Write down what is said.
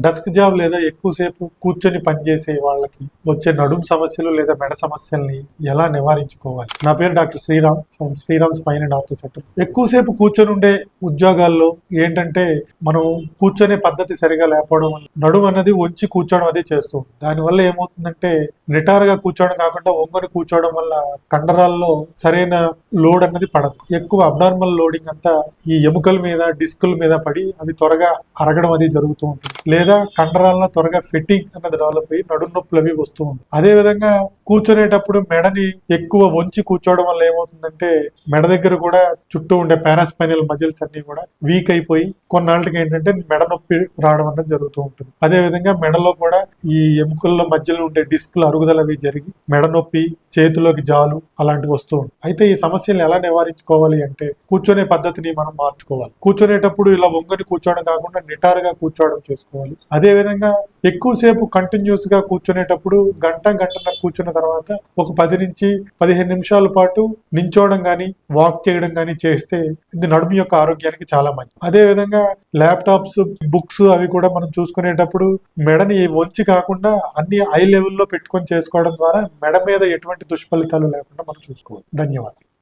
Desk job లేదా ఎక్కువసేపు కూర్చొని పనిచేసే వాళ్ళకి వచ్చే నడుం సమస్యలు లేదా మెడ సమస్యల్ని ఎలా నివారించుకోవాలి? నా పేరు doctor Sriram from Sriram spine and ortho centre. ఎక్కువసేపు కూర్చొని ఉండే ఉద్యోగాల్లో ఏంటంటే మనం కూర్చొనే పద్ధతి సరిగా లేకపోవడం వల్ల నడుము అన్నది వంచి కూర్చోవడం అది చేస్తూ ఉంటుంది. దానివల్ల ఏమవుతుందంటే నిటారుగా కూర్చోవడం కాకుండా వంగని కూర్చోవడం వల్ల కండరాల్లో సరైన లోడ్ అన్నది పడదు. ఎక్కువ అబ్నార్మల్ లోడింగ్ అంతా ఈ ఎముకల మీద డిస్కుల మీద పడి అవి త్వరగా అరగడం అది జరుగుతూ ఉంటుంది. లేదా కండరాల్లో త్వరగా ఫిట్టింగ్ అన్నది డెవలప్ అయ్యి నడుం నొప్పులు అవి వస్తూ ఉంటాయి. అదే విధంగా కూర్చునేటప్పుడు మెడని ఎక్కువ వంచి కూర్చోవడం వల్ల ఏమవుతుందంటే మెడ దగ్గర కూడా చుట్టూ ఉండే పారాస్పైనల్ మజిల్స్ అన్ని కూడా వీక్ అయిపోయి కొన్నాళ్ళకి ఏంటంటే మెడ నొప్పి రావడం అన్నది జరుగుతూ ఉంటుంది. అదే విధంగా మెడలో కూడా ఈ ఎముకల్లో మధ్యలో ఉండే డిస్కులు అరుగుదల అవి జరిగి మెడ నొప్పి, చేతిలోకి జాలు అలాంటివి వస్తూ ఉంటాయి. అయితే ఈ సమస్యలను ఎలా నివారించుకోవాలి అంటే కూర్చొనే పద్ధతిని మనం మార్చుకోవాలి. కూర్చొనేటప్పుడు ఇలా వంగని కూర్చోవడం కాకుండా నిటారుగా కూర్చోవడం చేసుకోవాలి. అదే విధంగా ఎక్కువసేపు కంటిన్యూస్ గా కూర్చునేటప్పుడు గంటన్నర కూర్చున్న తర్వాత ఒక 10 నుంచి 15 నిమిషాల పాటు నించోవడం గానీ వాక్ చేయడం గానీ చేస్తే ఇది నడుము యొక్క ఆరోగ్యానికి చాలా మంచిది. అదే విధంగా ల్యాప్టాప్స్, బుక్స్ అవి కూడా మనం చూసుకునేటప్పుడు మెడని వంచి కాకుండా అన్ని ఐ లెవెల్లో పెట్టుకొని చేసుకోవడం ద్వారా మెడ మీద ఎటువంటి దుష్ఫలితాలు లేకుండా మనం చూసుకోవాలి. ధన్యవాదాలు.